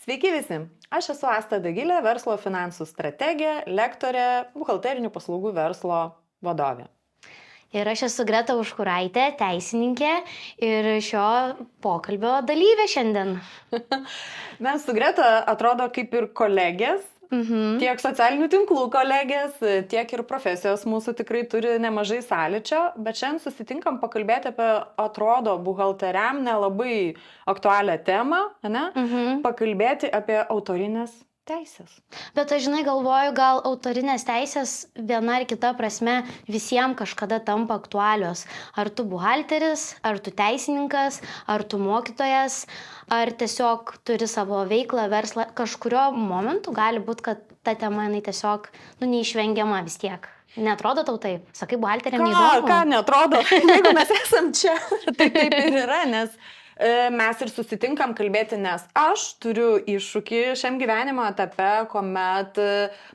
Sveiki visi, aš esu Asta Dagilė, verslo finansų strategė, lektorė, buhalterinių paslaugų verslo vadovė. Ir aš esu Greta Užkuraitė, teisininkė ir šio pokalbio dalyvė šiandien. Mes su Greta atrodo kaip ir kolegės, tiek socialinių tinklų kolegės, tiek ir profesijos mūsų tikrai turi nemažai sąlyčio, bet šiandien susitinkam pakalbėti apie, atrodo, buhalteriam nelabai aktualią temą, ne? Pakalbėti apie autorinės teisės. Bet aš, žinai, galvoju, gal autorinės teisės viena ar kita prasme visiems kažkada tampa aktualios. Ar tu buhalteris, ar tu teisininkas, ar tu mokytojas, ar tiesiog turi savo veiklą, verslą. Kažkurio momentu gali būti, kad ta tema jinai tiesiog neišvengiama vis tiek. Neatrodo tau taip? Sakai, buhalteriam neįdomu? Ką neatrodo? Jeigu mes esam čia, tai taip ir yra, nes mes ir susitinkam kalbėti, nes aš turiu iššūkį šiam gyvenimo etape, kuomet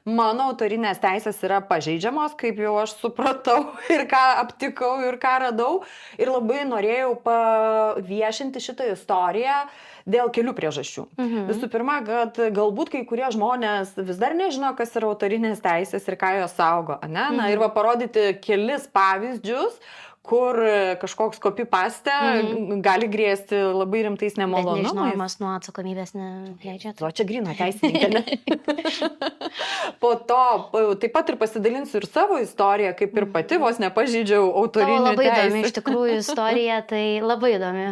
mano autorinės teisės yra pažeidžiamos, kaip jau aš supratau ir ką aptikau ir ką radau. Ir labai norėjau paviešinti šitą istoriją dėl kelių priežasčių. Visų pirma, kad galbūt kai kurie žmonės vis dar nežino, kas yra autorinės teisės ir ką jos saugo. Ne? Na, ir parodyti kelis pavyzdžius, kur kažkoks copy-paste gali grėsti labai rimtais nemalonumais. Bet nežinojimas nuo atsakomybės neleidžia. O čia gryno teisininkė. Po to taip pat ir pasidalinsiu ir savo istoriją, kaip ir pati vos nepažeidžiau autorinių teisų. Labai įdomi iš tikrųjų istorija, tai labai įdomi.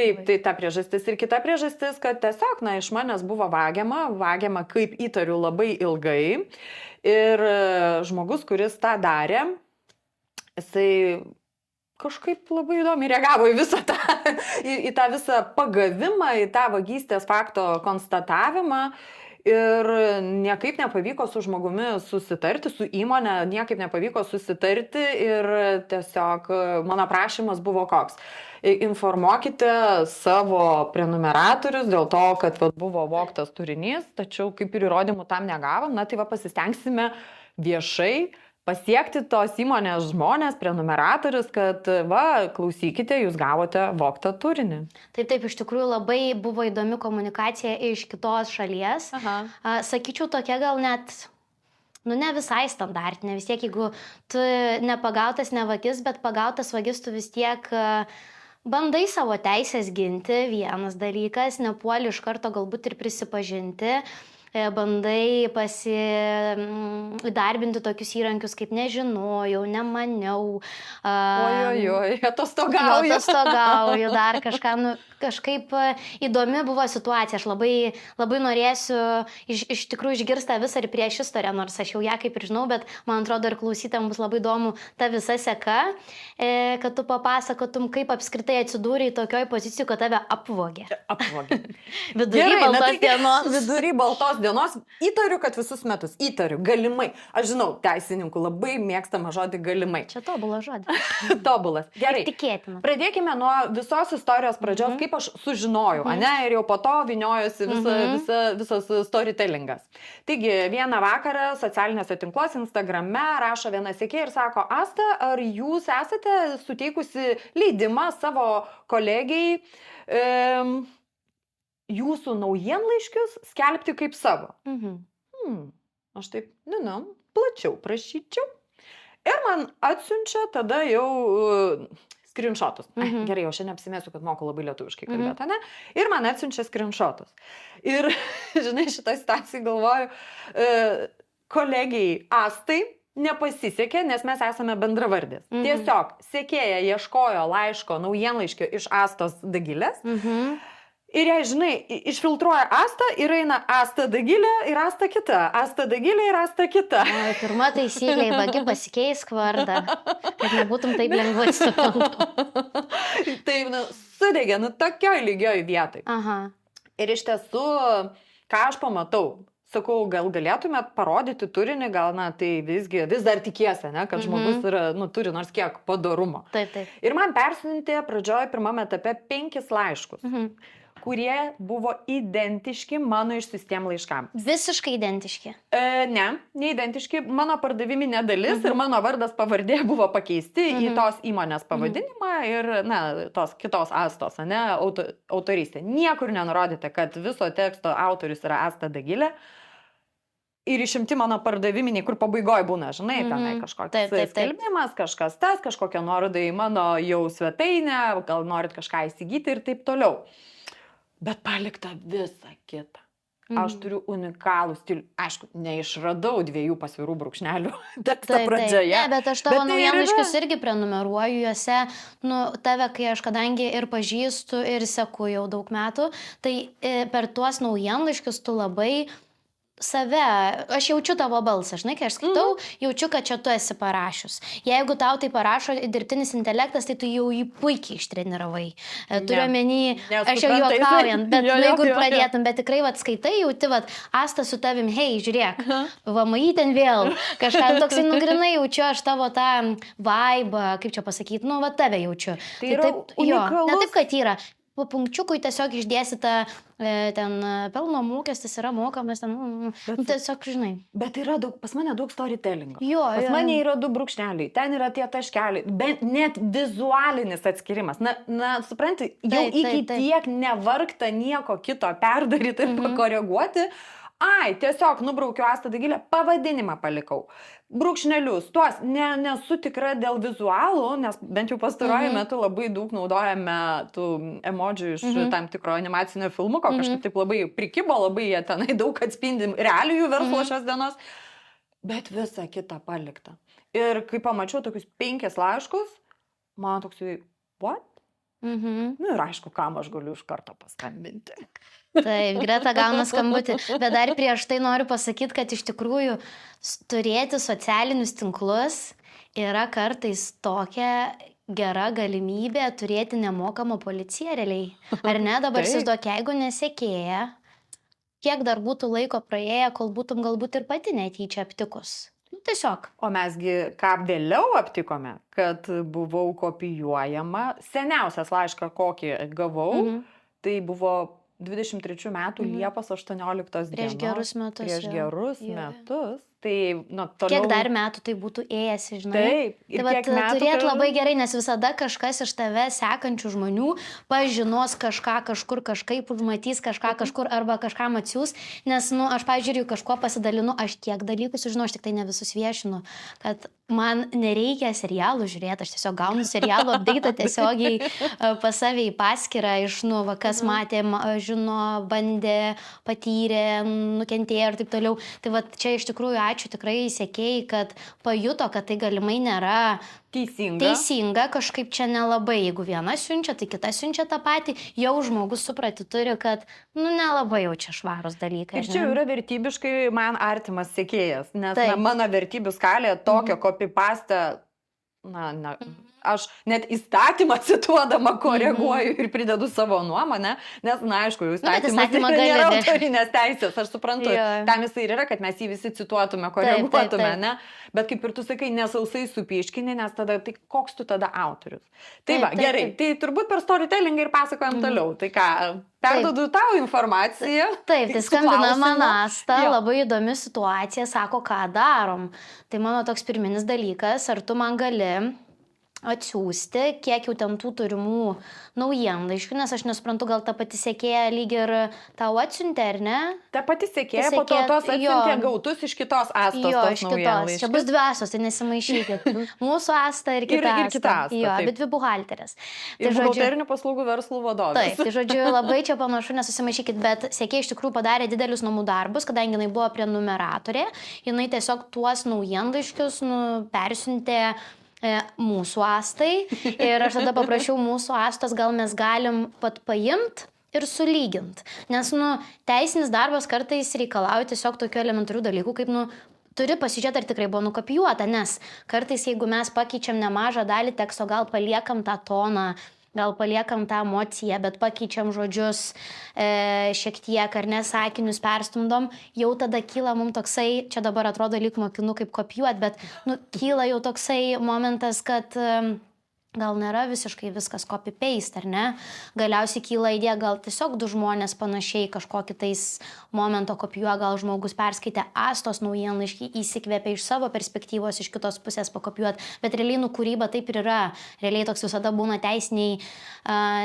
Taip, tai ta priežastis. Ir kita priežastis, kad tiesiog, iš manęs buvo vagiama, kaip įtariu, labai ilgai. Ir žmogus, kuris tą darė, jisai kažkaip labai įdomiai reagavo į visą tą, į tą visą pagavimą, į tą vagystės fakto konstatavimą ir niekaip nepavyko su žmogumi susitarti, su įmonė niekaip nepavyko susitarti ir tiesiog mano prašymas buvo koks. Informuokite savo prenumeratorius dėl to, kad buvo vogtas turinys, tačiau kaip ir įrodymų tam negavom, tai pasistengsime viešai pasiekti tos įmonės žmonės, prenumeratorius, kad klausykite, jūs gavote vogtą turinį. Taip, iš tikrųjų labai buvo įdomi komunikacija iš kitos šalies. Sakyčiau, tokia gal net, ne visai standartinė. Vis tiek, jeigu tu nepagautas ne vagis, bet pagautas vagis, tu vis tiek bandai savo teisės ginti, vienas dalykas, nepuoli iš karto galbūt ir prisipažinti. Bandai įdarbinti tokius įrankius, kaip nežinojau, nemaniau. Atostogauju, dar kažką, kažkaip įdomi buvo situacija. Aš labai norėsiu iš tikrųjų išgirsti visą ir prieš istoriją, nors aš jau ją kaip ir žinau, bet man atrodo ir klausytėm bus labai įdomu ta visa seka, kad tu papasakotum, kaip apskritai atsidūrei tokioj pozicijoj, kad tave apvogė. Vidury baltos dienos, įtariu, kad visus metus, galimai. Aš žinau, teisininkų labai mėgstama žodį galimai. Čia tobulas žodis. Tobulas. Gerai. Tikėtina. Pradėkime nuo visos istorijos pradžios, kaip aš sužinojau, ir jau po to vyniojosi visas storytellingas. Taigi, vieną vakarą socialiniuose tinkluose, Instagrame rašo viena sekėja ir sako, Asta, ar jūs esate suteikusi leidimą savo kolegijai jūsų naujienlaiškius skelbti kaip savo. Aš taip, plačiau prašyčiau. Ir man atsiunčia tada jau screenshotus. Gerai, aš šiandien apsimėsiu, kad moku labai lietuviškai kalbėti, ne? Ir man atsiunčia screenshotus. Ir, žinai, šitą situaciją galvoju, kolegijai Astai nepasisekė, nes mes esame bendravardės. Tiesiog sekėja ieškojo laiško, naujienlaiškio iš Astos Dagilės. Ir jei, žinai, išfiltruoja Asta ir eina Asta Dagilė ir Asta kita. Asta Dagilė ir Asta kita. Pirma taisyklė, vagi pasikeisk vardą, kad nebūtum taip lengvai suprantama. Taip, sudegė, tokioj lygioj vietoj. Ir iš tiesų, ką aš pamatau, sakau, gal galėtumėt parodyti turinį, gal, tai visgi vis dar tikiesi, kad žmogus yra, turi nors kiek padorumo. Taip. Ir man persiuntė pradžioj pirmame etape 5 laiškus. kurie buvo identiški mano išsiųstiem laiškam. Visiškai identiški. Ne identiški. Mano pardaviminė dalis ir mano vardas pavardė buvo pakeisti į tos įmonės pavadinimą ir, tos kitos Astos, autorystė. Niekur nenurodyta, kad viso teksto autorius yra Asta Dagilė. Ir išimti mano pardaviminiai, kur pabaigoje būna, žinai, tenai kažkoks skelbimas, kažkas tas, kažkokia nuoroda į mano jau svetainę, gal norit kažką įsigyti ir taip toliau. Bet palikta visa kita. Aš turiu unikalų stilių. Aišku, neišradau 2 pasvirų brūkšnelių teksto pradžioje. Ne, bet aš tavo naujienlaiškius irgi prenumeruoju juose. Tave, kai aš kadangi ir pažįstu ir seku jau daug metų, tai per tuos naujienlaiškius tu labai save, aš jaučiu tavo balsą, žinai, kai aš skaitau, jaučiu, kad čia tu esi parašius. Jeigu tau tai parašo dirbtinis intelektas, tai tu jau jį puikiai ištreniravai. Turiu omeny, aš jau juokaujant, bet jeigu pradėtum, bet tikrai skaitai, jauti, Asta su tavim, hei, žiūrėk, VMI ten vėl, kažką toksai nugrinai jaučiu, aš tavo tą vibe, kaip čia pasakyti, tave jaučiu. Tai yra unikalus. Ne taip, kad yra. Po punkčiukui tiesiog išdėsita ten pelno mokestis yra mokamas, tiesiog žinai. Bet yra pas mane daug storytellingo. Pas mane yra 2 brūkšneliai, ten yra tie taškeliai, net vizualinis atskirimas. Supranti, jau iki tiek nevargta nieko kito perdaryti ir pakoreguoti. Tiesiog nubraukiu Asta Dagilė, pavadinimą palikau. Brūkšnelius, tuos nesu tikra dėl vizualų, nes bent jau pastaruoju metu labai daug naudojame tų emodžių iš tam tikro animacinio filmuko, kažkaip taip labai prikibo, labai jie tenai daug atspindi realijų verslo šios dienos, bet visa kita palikta. Ir kai pamačiau tokius 5 laiškus, man toksai, what? Ir aišku, kam aš galiu iš karto paskambinti. Taip, Greta gauna skambutį, bet dar prieš tai noriu pasakyti, kad iš tikrųjų turėti socialinius tinklus yra kartais tokia gera galimybė turėti nemokamą policiją realiai. Ar ne, dabar įsivaizduok, jeigu nesekėja, kiek dar būtų laiko praėję, kol būtum galbūt ir pati netyčia aptikus. Tiesiog. O mesgi ką vėliau aptikome, kad buvau kopijuojama. Seniausias laišką, kokį gavau, tai buvo 23 metų Liepos 18 dienos. Prieš gerus metus. Prieš gerus metus. Tai, toliau... Kiek dar metų tai būtų ėjęs, žinai? Taip. Ir tai kiek metų... turėt labai gerai, nes visada kažkas iš tave sekančių žmonių pažinos kažką kažkur, kažkaip užmatys kažką kažkur arba kažkam atsiūs. Nes, aš, pavyzdžiui, kažkuo pasidalinu, aš tiek dalykų sužinau, aš tik tai ne visus viešinu, kad man nereikia serialų žiūrėti, aš tiesiog gaunu serialų update'ą tiesiogiai pas save į paskyrą iš, kas matė, žino, bandė, patyrė, nukentėjo ir taip toliau. Tai čia iš tikrųjų ačiū tikrai sekėjai, kad pajuto, kad tai galimai nėra teisinga, kažkaip čia nelabai. Jeigu viena siunčia, tai kita siunčia tą patį, jau žmogus suprati turi, kad nelabai jau čia švarus dalykai. Ir čia yra vertybiškai man artimas sekėjas, nes mano vertybių skalė tokio copy-paste, aš net įstatymą cituodama koreguoju ir pridedu savo nuomonę, nes, aišku, jau įstatymas nėra autorinės teisės, aš suprantu, tam jisai ir yra, kad mes jį visi cituotume, koreguotume, ne? Bet kaip ir tu sakai, nesausai supyškini, nes tada, tai koks tu tada autorius? Tai va, gerai, tai turbūt per storytellingą ir pasakojam toliau. Tai ką, perduodu tau informaciją. Taip, tai skambina man Asta, labai įdomi situacija, sako, ką darom. Tai mano toks pirminis dalykas, ar tu man gali atsiųsti, kiek jau ten tų turimų naujienlaiškių, nes aš nesuprantu, gal ta pati sekėja lyg ir tau atsiuntė, ar ne? Ta pati sekėja po to tos atsiuntė gautus iš kitos Astos. Jo, iš kitos. Čia bus 2 Astos, tai nesimaišykit. Mūsų Asta ir kita Asta. Jo, bet 2 buhalterės. Ir buhalterinių paslaugų verslų vadovės. Taip, tai žodžiu, labai čia panašu, nesusimaišykit, bet sekėja iš tikrųjų padarė didelius namų darbus, kadangi jinai buvo prenumeratorė, jinai tiesiog tuos naujienlaiškius persiuntė mūsų Astai ir aš tada paprašiau mūsų Astos, gal mes galim pat paimt ir sulygint. Nes, teisinis darbas kartais reikalauja tiesiog tokių elementarių dalykų, kaip, turi pasižiūrėti, ar tikrai buvo nukopijuota, nes kartais, jeigu mes pakeičiam nemažą dalį teksto, gal paliekam tą toną, gal paliekam tą emociją, bet pakeičiam žodžius šiek tiek, ar ne, sakinius perstumdom, jau tada kyla mums toksai, čia dabar atrodo lyg mokinu kaip kopijuot, bet kyla jau toksai momentas, kad gal nėra visiškai viskas copy-paste, ar ne? Galiausiai kyla idėja, gal tiesiog du žmonės panašiai kažkokį tais momento kopijuoja, gal žmogus perskaitė Astos naujienlaiškį, įsikvėpė iš savo perspektyvos, iš kitos pusės pakopijuot, bet realiai kūryba taip ir yra. Realiai toks visada būna teisiniai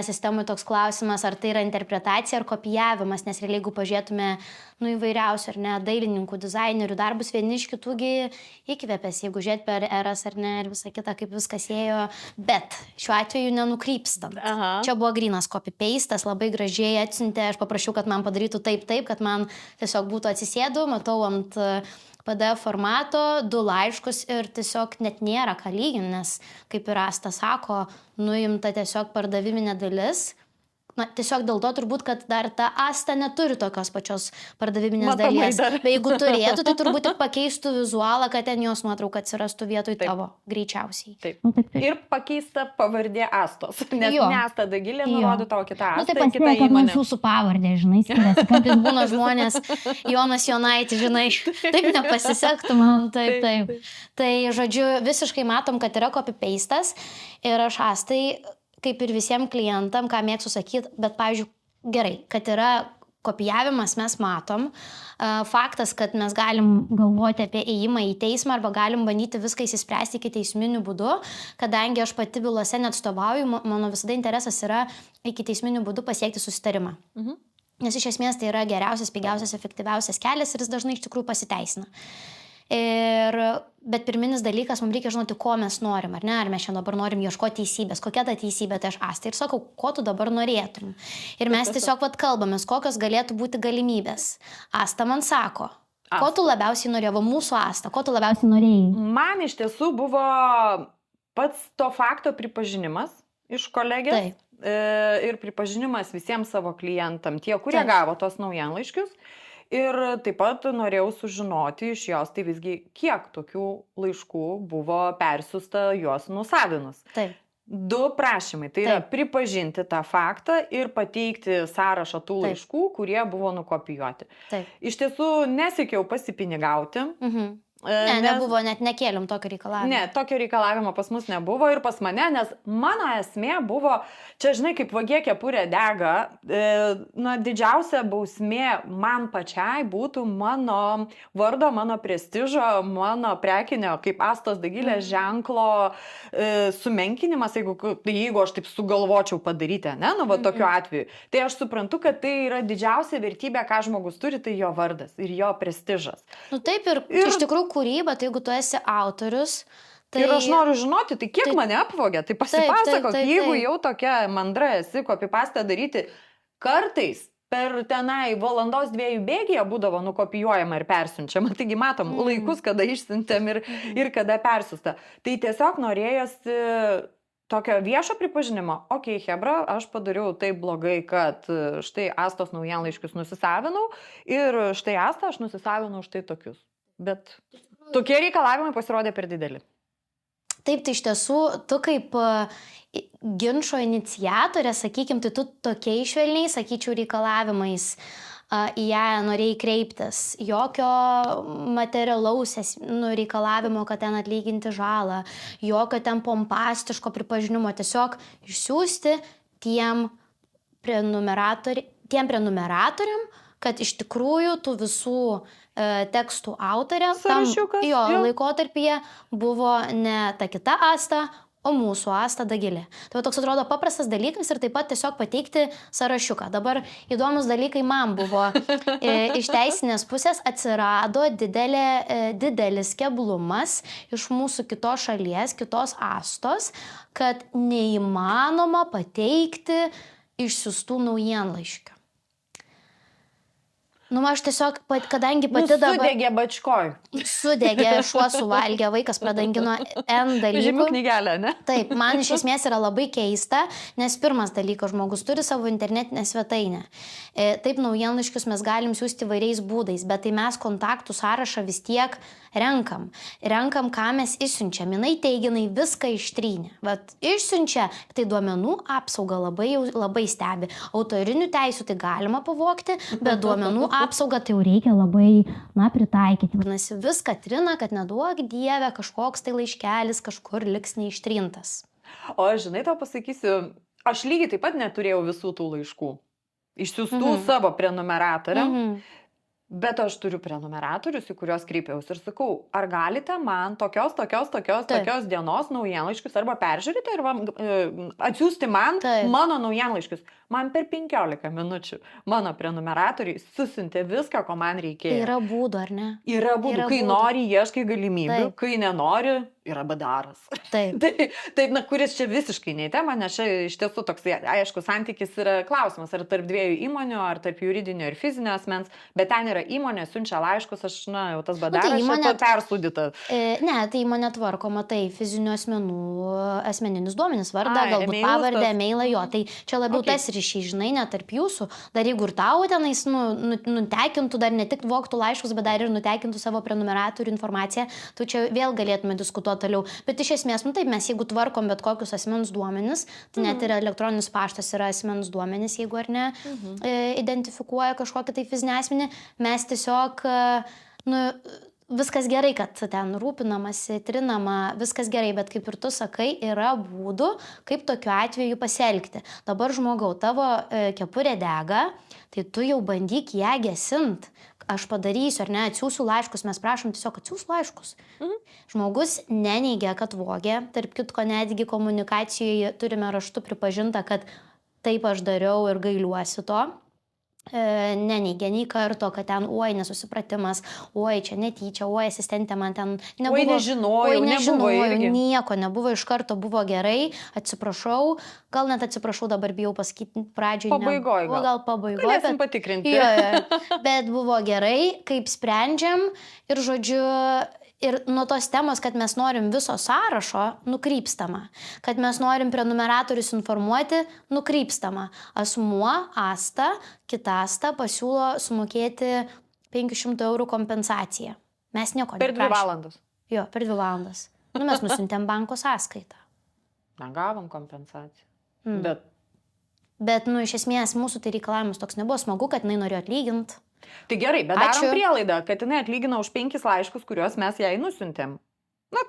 sistemai toks klausimas, ar tai yra interpretacija ar kopijavimas, nes realiai jeigu pažiūrėtume įvairiausių, ar ne, dailininkų, dizainerių darbus, vieni iš kitųgi įkvėpės, jeigu žiūrėt per eras, ar ne, ir visą kitą, kaip viskas ėjo, bet šiuo atveju nenukrypstant. Čia buvo grynas copy-pastas, labai gražiai atsiuntė, aš paprašiau, kad man padarytų taip, kad man tiesiog būtų atsisėdu, matau ant PDF formato, 2 laiškus ir tiesiog net nėra ką lyginti, nes, kaip ir Asta sako, nuimta tiesiog pardaviminė dalis. Tiesiog dėl to turbūt, kad dar ta Asta neturi tokios pačios pardaviminės dalies. Bet jeigu turėtų, tai turbūt tik pakeistų vizualą, kad ten jos nuotrauka atsirastų vietoj tavo, greičiausiai. Taip. Ir pakeista pavardė Astos, nes ne Asta Dagilė nurodo tavo kitą Astą. Tai kita kad įmonė. Mūsų pavardė, žinai, skiriasi. Kartais būna žmonės, Jonas Jonaitis, žinai, taip nepasisektų man, taip. Tai, žodžiu, visiškai matom, kad yra copy-pastas ir aš Astai, kaip ir visiems klientam, ką mėgstu sakyti, bet, pavyzdžiui, gerai, kad yra kopijavimas, mes matom. Faktas, kad mes galim galvoti apie ėjimą į teismą arba galim bandyti viską įsispręsti iki teisminių būdų, kadangi aš pati bylose neatstovauju, mano visada interesas yra iki teisminių būdų pasiekti susitarimą. Nes iš esmės tai yra geriausias, pigiausias, efektyviausias kelias ir jis dažnai iš tikrųjų pasiteisina. Bet pirminis dalykas, mums reikia žinoti, ko mes norim, ar ne? Ar mes čia dabar norim ieškoti teisybės, kokia ta teisybė, tai aš Asta ir sakau, ko tu dabar norėtum. Ir mes tiesiog kalbamės, kokios galėtų būti galimybės. Asta man sako, ko tu labiausiai norėjai, mūsų Asta, ko tu labiausiai norėjai? Man iš tiesų buvo pats to fakto pripažinimas iš kolegės ir pripažinimas visiems savo klientam, tie, kurie gavo tos naujienlaiškius. Ir taip pat norėjau sužinoti iš jos, tai visgi kiek tokių laiškų buvo persiųsta juos nusavinus. 2 prašymai, tai yra pripažinti tą faktą ir pateikti sąrašą tų laiškų, kurie buvo nukopijuoti. Iš tiesų nesiekiau pasipinigauti. Nebuvo, net nekėlėm tokio reikalavimo. Ne, tokio reikalavimo pas mus nebuvo ir pas mane, nes mano esmė buvo, čia žinai, kaip vagie kepurė dega, didžiausia bausmė man pačiai būtų mano vardo, mano prestižo, mano prekinio, kaip Astos Dagilės ženklo sumenkinimas, jeigu aš taip sugalvočiau padaryti, ne, tokiu atveju. Tai aš suprantu, kad tai yra didžiausia vertybė, ką žmogus turi, tai jo vardas ir jo prestižas. Taip ir iš tikrųjų kūryba, tai jeigu tu esi autorius, tai... Ir aš noriu žinoti, tai kiek mane apvogė, tai pasipasakok, jeigu jau tokia mandra esi copy-pastą daryti, kartais per tenai 1-2 bėgyje būdavo nukopijuojama ir persiunčiama, taigi matom laikus, kada išsiuntėm ir kada persiusta. Tai tiesiog norėjosi tokio viešo pripažinimo, chebra, aš padariau taip blogai, kad štai Astos naujienlaiškius nusisavinau ir štai Astą aš nusisavinau štai tokius. Bet tokie reikalavimai pasirodė per dideli. Taip, tai iš tiesų, tu kaip ginčo iniciatorė, sakykim, tai tu tokiai švelniai, sakyčiau, reikalavimais į ją norėjai kreiptis. Jokio materialaus reikalavimo, kad ten atlyginti žalą, jokio ten pompastiško pripažinimo, tiesiog išsiųsti tiem prenumeratoriam, kad iš tikrųjų tų visų tekstų autorė tam laikotarpyje buvo ne ta kita Asta, o mūsų Asta Dagilė. Tai toks atrodo paprastas dalykas ir taip pat tiesiog pateikti sąrašiuką. Dabar įdomus dalykai man buvo. Iš teisinės pusės atsirado didelis keblumas iš mūsų kitos šalies, kitos Astos, kad neįmanoma pateikti išsiųstų naujienlaiškių. Aš tiesiog, kadangi pati dabar... Sudegė bačkoj. Sudegė, šuo suvalgė, vaikas pradangino N dalykų. Žymių knygelę, ne? Taip, man iš esmės yra labai keista, nes pirmas dalykas, žmogus turi savo internetinę svetainę. Taip, naujienlaiškius mes galim siųsti įvairiais būdais, bet tai mes kontaktų sąrašą vis tiek renkam. Renkam, ką mes išsiunčiam. Jinai teiginai viską ištrynė. Bet išsiunčia, tai duomenų apsauga labai stebi. Autorinių teisių tai galima pavogti, bet duomenų apsaugą tai jau reikia labai, pritaikyti. Vadinasi, viską trina, kad neduok Dieve kažkoks tai laiškelis kažkur liks neištrintas. O žinai, tau pasakysiu, aš lygiai taip pat neturėjau visų tų laiškų. Išsiųstų savo prenumeratoriam. Bet aš turiu prenumeratorius, į kuriuos kreipiausi ir sakau, ar galite man tokios dienos naujienlaiškius arba peržiūrėti ir atsiųsti man mano naujienlaiškius. Man per 15 minučių mano prenumeratoriai susintė viską, ko man reikėjo. Yra būdų, ar ne? Yra būdų. Kai nori, ieškai galimybių, kai nenori, yra badaras. Taip. Taip, kuris čia visiškai ne į temą, nes čia iš tiesų toks, aišku, santykis yra klausimas, ar tarp dviejų įmonių, ar tarp juridinio ir fizinio asmens, bet ten yra įmonė, siunčia laiškus, aš, jau tas badaras įmonė persūdyta. Ne, tai įmonė tvarkoma, tai fizinių asmenų, asmeninis duomenis, vardą, galbūt pavardę, mailą, jo, tai čia labiau tas ryšys, žinai, ne tarp jūsų, dar jeigu ir tau tenais nutekintų, dar ne tik vogtų laiškus, bet dar ir nutekintų savo prenumeratorių informaciją, tai čia vėl galėtume diskutuoti toliau. Bet iš esmės, taip, mes jeigu tvarkom bet kokius asmens duomenis, tai net ir elektroninis paštas yra asmens duomenis, jeigu ar ne, identifikuoja kažkokį tai fizinį asmenį, mes tiesiog, viskas gerai, kad ten rūpinamasi, trinama, viskas gerai, bet kaip ir tu sakai, yra būdų, kaip tokiu atveju pasielgti. Dabar žmogau, tavo kepurė dega, tai tu jau bandyk ją gesint. Aš padarysiu, ar ne, atsiųsiu laiškus, mes prašom tiesiog atsiųsiu laiškus. Žmogus neneigia, kad vogė, tarp kitko netgi komunikacijoje turime raštu pripažinta, kad taip aš dariau ir gailiuosi to. Neneigia nei karto, kad ten, oi, nesusipratimas, oi, čia netyčia, oi, asistentė man ten nebuvo. Oi, nežinojau, nieko nebuvo, iš karto buvo gerai, atsiprašau, gal net atsiprašau, dabar bijau pasakyti pradžioj. Pabaigoj gal pabaigoj. Galėsim patikrinti. Bet buvo gerai, kaip sprendžiam ir žodžiu... Ir nuo tos temos, kad mes norim viso sąrašo, nukrypstama. Kad mes norim prenumeratorius informuoti, nukrypstama. Asmuo, Asta, kita Asta pasiūlo sumokėti 500 eurų kompensaciją. Mes nieko neprašėm. Per 2 valandas. Jo, per 2 valandas. Mes nusintėm banko sąskaitą. Negavom kompensaciją. Bet, iš esmės, mūsų tai reikalavimas toks nebuvo smagu, kad jinai norėjo atlyginti. Tai gerai, bet darom prielaidą, kad jinai atlygina už 5 laiškus, kuriuos mes jai nusiuntėm.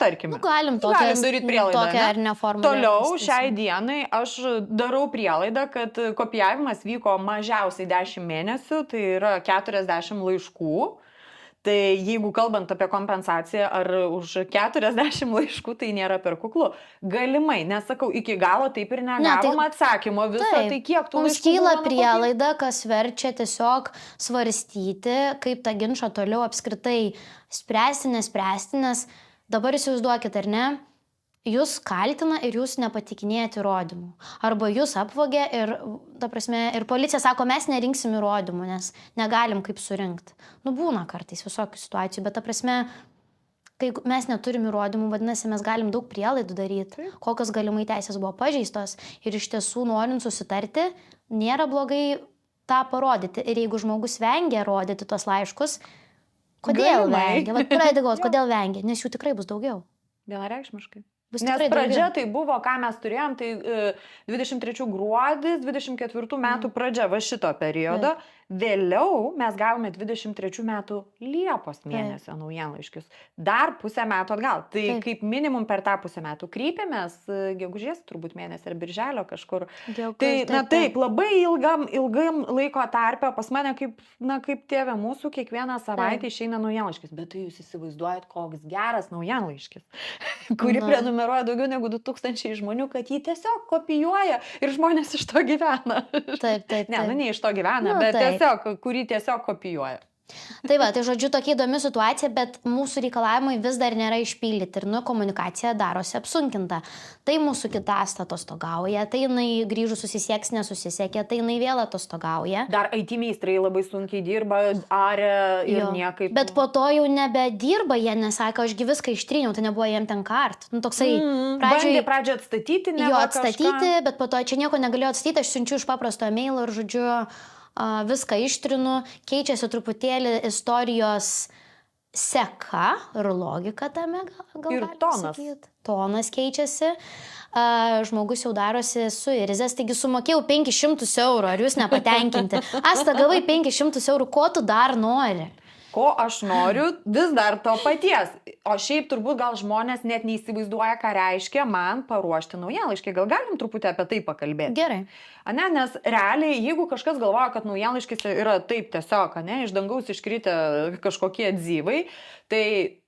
Tarkime. Galim daryti prielaidą. Tokią ar neformą. Toliau šiai dienai aš darau prielaidą, kad kopijavimas vyko mažiausiai 10 mėnesių, tai yra 40 laiškų. Tai jeigu kalbant apie kompensaciją, ar už 40 laiškų tai nėra per kuklu. Galimai, nesakau, iki galo taip ir negavom atsakymo viso, tai kiek tų laiškų. Mums kyla prielaida, kas verčia tiesiog svarstyti, kaip tą ginčą toliau apskritai spręsti, nespręsti, nes dabar įsivaizduokit, ar ne, jūs kaltina ir jūs nepatikinėjate įrodymų. Arba jūs apvogė ir, ta prasme, ir policija sako, mes nerinksim įrodymų, nes negalim kaip surinkti. Būna kartais visokių situacijų, bet ta prasme, kai mes neturim įrodymų, vadinasi, mes galim daug prielaidų daryti, kokios galimai teisės buvo pažeistos. Ir iš tiesų, norint susitarti, nėra blogai tą parodyti. Ir jeigu žmogus vengia rodyti tos laiškus, kodėl vengia? Pradedi galvoti, kodėl vengia, nes jų tikrai bus daugiau. Vienareikšmiškai. Nes pradžia tai buvo, ką mes turėjom, tai 23 gruodis, 24 metų pradžia, va šito periodo. Vėliau mes gavome 23 metų Liepos mėnesio naujienlaiškius. Dar pusę metų atgal. Tai kaip minimum per tą pusę metų kreipėmės, gegužės turbūt mėnesį ar birželio kažkur. Tai labai ilgam laiko tarpe pas mane kaip tėvė mūsų kiekvieną savaitę išeina naujienlaiškis. Bet tai jūs įsivaizduojat, koks geras naujienlaiškis, kurį prenumeruoja daugiau negu 2000 žmonių, kad jį tiesiog kopijuoja ir žmonės iš to gyvena. Taip. Ne iš to gyvena, bet tiesiog, kurį tiesiog kopijuoja. Tai va, tai žodžiu tokia įdomi situacija, bet mūsų reikalavimai vis dar nėra išpildyti ir komunikacija darosi apsunkinta. Tai mūsų kita Asta atostogauja, tai jinai grįžus susisieks, nesusisiekė, tai jinai vėl atostogauja. Dar IT meistrai labai sunkiai dirba, aria ir niekaip. Bet po to jau nebedirba, jie nesako, ašgi viską ištryniau, tai nebuvo jiem ten kart. Toksai pradžioje atstatyti, ne? Jo, atstatyti, bet po to čia nieko negalėjo atstatyti, aš siunčiu iš paprasto e-mailo ir žodžiu viską ištrinu, keičiasi truputėlį istorijos seka ir logika tame, gal ir tonas. Tonas keičiasi, žmogus jau darosi suirzęs, taigi sumokėjau 500 eurų, ar jūs nepatenkinti? Asta, gavai 500 eurų, ko tu dar nori? ko aš noriu, vis dar to paties. O šiaip turbūt gal žmonės net neįsivaizduoja, ką reiškia man paruošti naujienlaiškį. Gal galim truputį apie tai pakalbėti? Gerai. Ane, nes realiai, jeigu kažkas galvoja, kad naujienlaiškis yra taip tiesiog, ane, iš dangaus iškritę kažkokie atzyvai, tai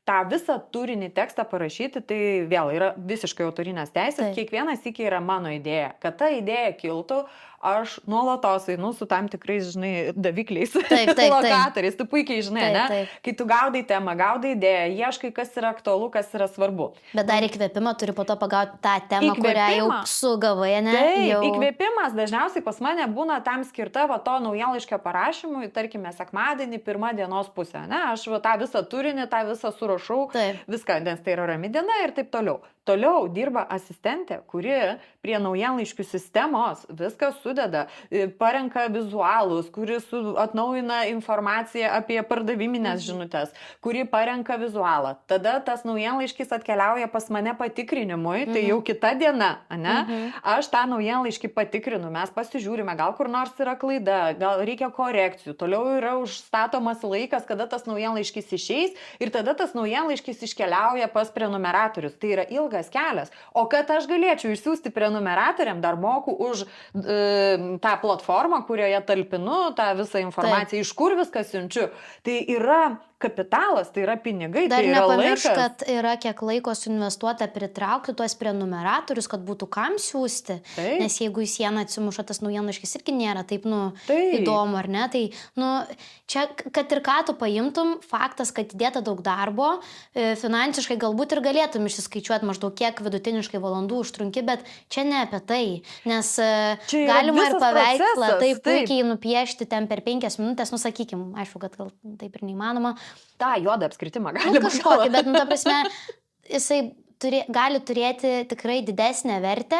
tą visą turinį tekstą parašyti, tai vėl yra visiškai autorinės teisės. Taip. Kiekvienas iki yra mano idėja. Kad ta idėja kiltų, aš nuolatos einu su tam tikrais, žinai, davikliais, lokatoriais. Tu puikiai žinai, Taip, ne? taip. Kai tu gaudai temą, gaudai idėją, ieškai, kas yra aktualu, kas yra svarbu. Bet dar įkvėpimą turi po to pagauti tą temą, kurią jau Įkvėpimą. sugavai, ne? Taip, Jau... įkvėpimas dažniausiai pas mane būna tam skirta va to naujienlaiškio parašymui, tarkime, sekmadienį, pirmą dienos pusę, ne? Aš va tą visą turinį, tą visą surašau, Taip. viską, nes tai yra rami diena ir taip toliau. Toliau dirba asistentė, kuri prie naujienlaiškių sistemos viską sudeda, parenka vizualus, kuri atnaujina informaciją apie pardaviminės žinutės, kuri parenka vizualą. Tada tas naujienlaiškis atkeliauja pas mane patikrinimui, tai jau kita diena, ne? Aš tą naujienlaiškį patikrinu, mes pasižiūrime, gal kur nors yra klaida, gal reikia korekcijų, toliau yra užstatomas laikas, kada tas naujienlaiškis išeis ir tada tas naujienlaiškis iškeliauja pas prenumeratorius. Tai yra ilgas kelias. O kad aš galėčiau išsiųsti prenumeratoriam, dar moku už tą platformą, kurioje talpinu tą visą informaciją, iš kur viską siunčiu. Tai yra kapitalas, tai yra pinigai, Dar tai yra nepamiršk, laikas. kad yra kiek laiko suinvestuota pritraukti tuos prenumeratorius, kad būtų kam siūsti. Taip. Nes jeigu į sieną atsimuša tas naujienlaiškis irgi nėra taip, Taip. įdomu, ar ne? Tai, čia, kad ir ką tu paimtum, faktas, kad įdėta daug darbo, finansiškai galbūt ir galėtum išsiskaičiuoti maždaug kiek vidutiniškai valandų užtrunki, bet čia ne apie tai. Nes Čia yra galima ir visas paveikslą procesas, taip taip. puikiai nupiešti ten per 5 minutės, sakykim, aišku, kad gal taip ir neįmanoma. Ta juodą apskritimą galima. Kažkokį, bet, ta prasme, jisai gali turėti tikrai didesnę vertę,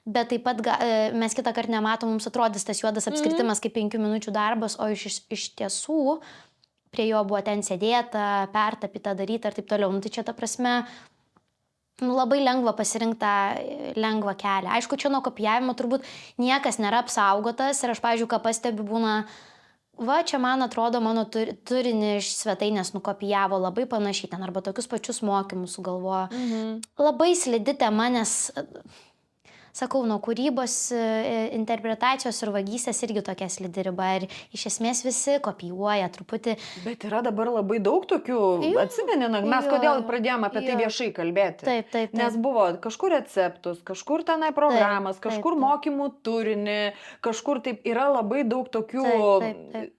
bet taip pat mes kitą kartą nematom, mums atrodys tas juodas apskritimas kaip 5 minučių darbas, o iš tiesų prie jo buvo ten sėdėta, pertapyta, daryta ir taip toliau. Tai čia ta prasme labai lengva pasirinkti tą lengvą kelią. Aišku, čia nuo kopijavimo turbūt niekas nėra apsaugotas ir aš, pavyzdžiui, ką pastebiu, būna va, čia man atrodo, mano turinį iš svetainės nukopijavo labai panašiai ten, arba tokius pačius mokymus sugalvojo. Labai slidi tema, nes, sakau, nuo kūrybos, interpretacijos ir vagystės irgi tokia slidi riba. Ir iš esmės visi kopijuoja truputį. Bet yra dabar labai daug tokių, atsimeni, mes kodėl pradėjome apie tai viešai kalbėti. Taip. Nes buvo kažkur receptus, kažkur tenai programas, kažkur mokymų turinį, kažkur taip yra labai daug tokių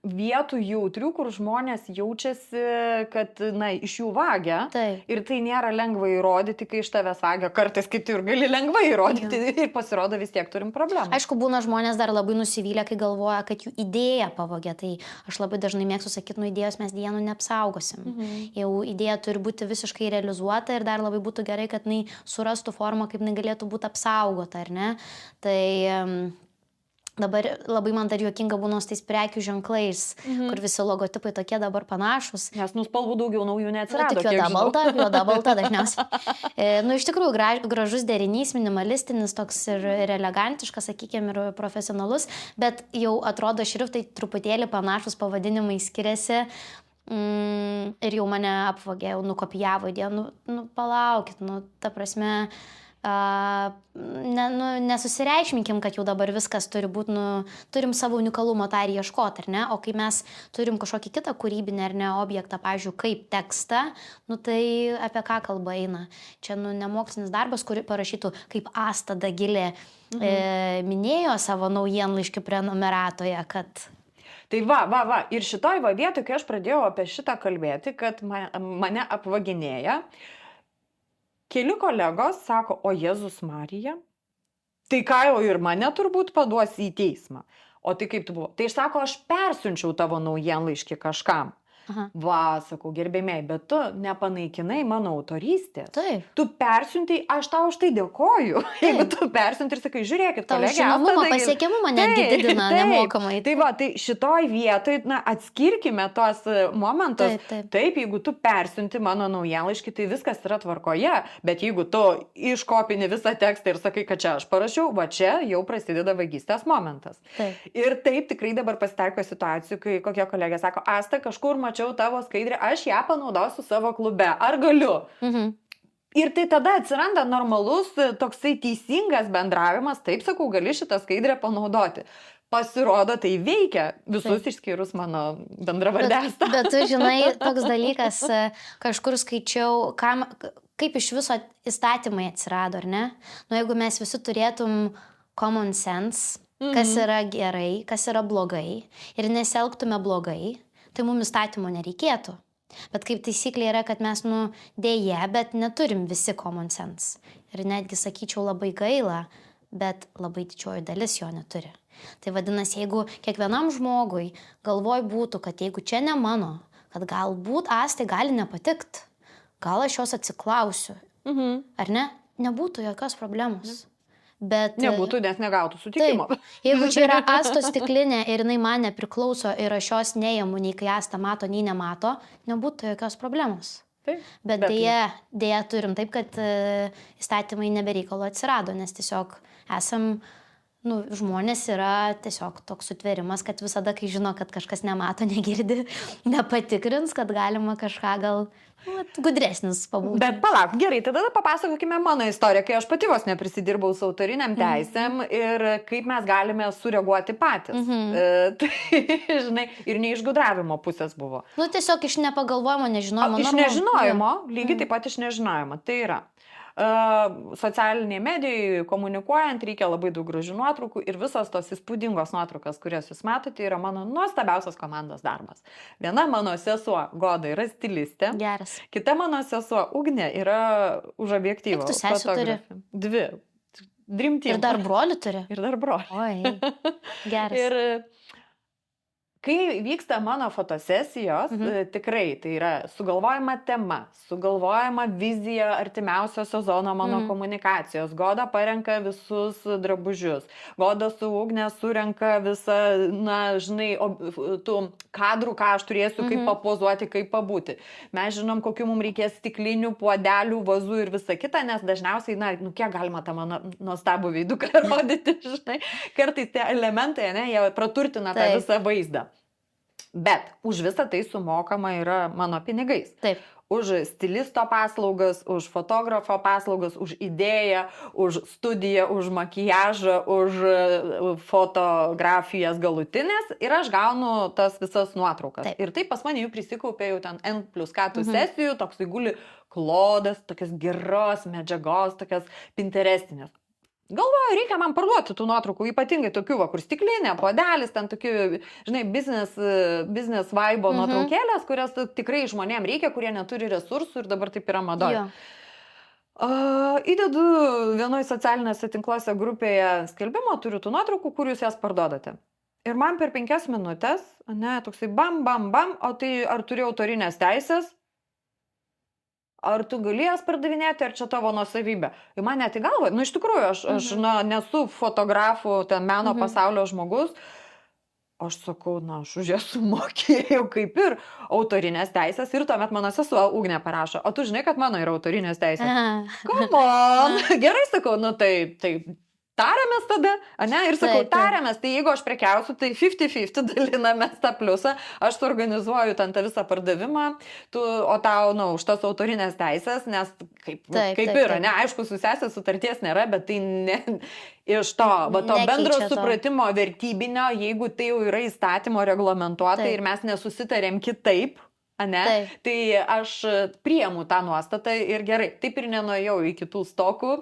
vietų jautrių, kur žmonės jaučiasi, kad, iš jų vagia. Ir tai nėra lengva įrodyti, kai iš tavęs vagia. Kartais kiti ir gali lengvai įrodyti ir pasirodo vis tiek turim problemą. Aišku, būna žmonės dar labai nusivylę, kai galvoja, kad jų idėja pavogė. Tai aš labai dažnai mėgstu sakyti, idėjos mes dienų neapsaugosim. Jau idėja turi būti visiškai realizuota ir dar labai būtų gerai, kad jinai surastų formą, kaip jinai galėtų būti apsaugota, ar ne? Tai dabar labai man dar juokinga būna su tais prekių ženklais, kur visi logotipai tokie dabar panašus. Nes spalvų daugiau naujų neatsirado. Tik juoda balta dažniausiai. Iš tikrųjų gražus derinys, minimalistinis, toks ir elegantiškas, sakykime, ir profesionalus, bet jau atrodo šriftai truputėlį panašus, pavadinimai skiriasi. Ir jau mane apvogė, jau nukopijavo idėją. Palaukit, ta prasme... nesusireikšminkim, kad jau dabar viskas turi būti, turim savo unikalumo tą ir ieškoti, ar ne? O kai mes turim kažkokį kitą kūrybinį ar ne objektą, pavyzdžiui, kaip tekstą, tai apie ką kalba eina. Čia nemokslinis darbas, kurį parašytų, kaip Asta Dagilė minėjo savo naujienlaiškių prenumeratoje, kad... Tai va. Ir šitoj vietoj, kai aš pradėjau apie šitą kalbėti, kad mane apvaginėja, keli kolegos sako, o Jėzus Marija, tai ką jau ir mane turbūt paduosi į teismą. O tai kaip tu buvo? Tai aš sako, aš persiunčiau tavo naujienlaiškį kažkam. Va, sakau, gerbėmiai, bet tu nepanaikinai mano autorystės. Taip. Tu persiuntai, aš tau už tai dėkoju. Jeigu tu persiuntai ir sakai, žiūrėkit, kolegė. Žinomumą, pasiekiamumą netgi didina nemokamai. Tai va, tai šitoj vietoj, atskirkime tos momentus. Taip, jeigu tu persiunti mano naujienlaiškį, tai viskas yra tvarkoje. Bet jeigu tu iškopini visą tekstą ir sakai, kad čia aš parašiau, va čia jau prasideda vagystės momentas. Ir taip tikrai dabar pasitaiko situacijų, kai kokia kolegė sako, Asta, kažkur mačiau mačiau tavo skaidrę, aš ją panaudosiu savo klube, ar galiu? Ir tai tada atsiranda normalus, toksai teisingas bendravimas, taip sakau, gali šitą skaidrę panaudoti. Pasirodo, tai veikia visus išskyrus mano bendravardės. Bet tu žinai, toks dalykas, kažkur skaičiau, kaip iš viso įstatymai atsirado, ar ne? Nu, jeigu mes visi turėtum common sense, kas yra gerai, kas yra blogai, ir nesielgtume blogai, tai mums įstatymo nereikėtų. Bet kaip taisyklė yra, kad mes, dėje, bet neturim visi common sense. Ir netgi sakyčiau labai gaila, bet labai didžioji dalis jo neturi. Tai vadinasi, jeigu kiekvienam žmogui galvoj būtų, kad jeigu čia ne mano, kad galbūt Astai gali nepatikt, gal aš jos atsiklausiu, ar ne, nebūtų jokios problemos. Bet nebūtų, nes negautų sutikimo. Taip, jeigu čia yra Astos stiklinė ir jinai man nepriklauso ir aš jos neėmu, nei kai Asta mato, nei nemato, nebūtų jokios problemos. Taip, bet dėja turim taip, kad įstatymai nebereikalo atsirado, nes tiesiog esam, žmonės yra tiesiog toks sutverimas, kad visada, kai žino, kad kažkas nemato, negirdi, nepatikrins, kad galima kažką gal gudresnis pabūti. Bet palauk, gerai, tada papasakokime mano istoriją, kai aš pati vos neprisidirbau su autoriniam teisėm ir kaip mes galime sureaguoti patys. Tai, žinai, ir ne iš gudravimo pusės buvo. Tiesiog iš nepagalvojimo, nežinojimo. Iš nežinojimo, lygiai taip pat iš nežinojimo. Tai yra. Socialiniai medijai komunikuojant reikia labai daug gražių nuotraukų ir visos tos įspūdingos nuotraukas, kurias jūs matote, yra mano nuostabiausias komandos darbas. Viena mano sesuo Goda yra stilistė. Geras. Kita mano sesuo Ugnė yra už objektyvo. Kiek tu sesių turi? 2. Dream team. Ir dar brolių turi? Ir dar brolių. Oi, geras. Ir kai vyksta mano fotosesijos, tikrai tai yra sugalvojama tema, sugalvojama vizija artimiausio sezono mano komunikacijos. Goda parenka visus drabužius. Goda su Ugne surenka visą, žinai, tų kadrų, ką aš turėsiu, kaip papozuoti, kaip pabūti. Mes žinom, kokiu mums reikės stiklinių, puodelių, vazų ir visa kita, nes dažniausiai, kiek galima tą mano nuostabų veiduką rodyti, žinai. Kartais tie elementai, jie praturtina tą visą vaizdą. Bet už visą tai sumokama yra mano pinigais. Taip. Už stilisto paslaugas, už fotografo paslaugas, už idėją, už studiją, už makijažą, už fotografijas galutinės ir aš gaunu tas visas nuotraukas. Taip. Ir taip pas mane jų prisikaupė jau ten N+K sesijų, toks guli klodas, tokias geros medžiagos, tokias pinterestinės. Galvoju, reikia man parduoti tų nuotraukų, ypatingai tokių, kur stiklinė, puodelis, ten tokių, žinai, business vibe nuotraukėlės, kurias tikrai žmonėm reikia, kurie neturi resursų ir dabar taip yra madoje. Įdedu vienoj socialinėse tinkluose grupėje skelbimo, turiu tų nuotraukų, kur jūs jas parduodate. Ir man per 5 minutės, toksai bam, o tai ar turi autorinės teisės? Ar tu gali jas pardavinėti, ar čia tavo nuosavybė? Ir man net į galvą, iš tikrųjų, aš nesu fotografų, ten meno pasaulio žmogus. Aš sakau, aš už jas sumokėjau kaip ir autorinės teisės ir tuomet mano sesuo Ugnė parašo, o tu žinai, kad mano yra autorinės teisės? Come on! Gerai, sakau, tai tariamės tada, ir sakau, tariamės, tai jeigu aš prekiausiu, tai 50-50 dalinamės tą pliusą, aš suorganizuoju ten tą visą pardavimą, o tau, už tas autorinės teisės, nes kaip yra, aišku, su sesė sutarties nėra, bet tai iš to bendro supratimo vertybinio, jeigu tai jau yra įstatymo reglamentuota ir mes nesusitarėm kitaip, tai aš priimu tą nuostatą ir gerai, taip ir nenuėjau į kitų stokų,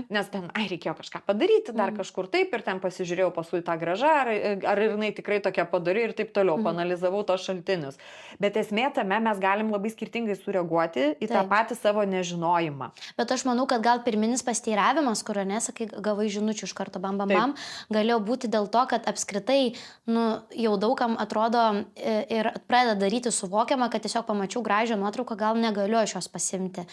nes ten, reikėjo kažką padaryti, dar kažkur taip ir ten pasižiūrėjau paskui tą gražą, ar jinai tikrai tokia padari ir taip toliau, panalizavau tos šaltinius. Bet esmė tame mes galim labai skirtingai sureaguoti į tą patį savo nežinojimą. Bet aš manau, kad gal pirminis pasteiravimas, kur nesakai, gavai žinučių iš karto bam, galėjo būti dėl to, kad apskritai, jau daugam atrodo ir pradeda daryti suvokiamą, kad tiesiog pamačiau gražią nuotrauką, gal negaliu aš jos pasimti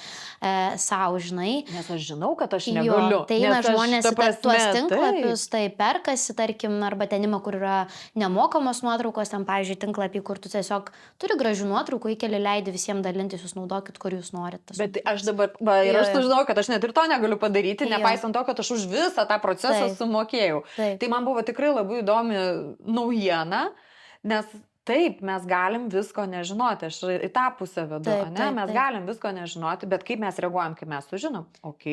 savo, žinai. Nes aš žinau, kad aš negaliu. Tai eina žmonės tuos tinklapius, tai perkasi, tarkim, arba tenima, kur yra nemokamos nuotraukos, ten, pavyzdžiui, tinklapį, kur tu tiesiog turi gražių nuotraukų, įkeli, leidi visiems dalintis, jūs naudokit, kur jūs norit. Bet aš dabar, ir aš sužinau, kad aš net ir to negaliu padaryti, nepaisant to, kad aš už visą tą procesą sumokėjau. Tai man buvo tikrai labai įdomi naujiena, nes Taip, mes galim visko nežinoti, aš į tą pusę vedu, Taip, ane? taip, Mes taip. galim visko nežinoti, bet kaip mes reaguojam, kai mes sužinom? Ok,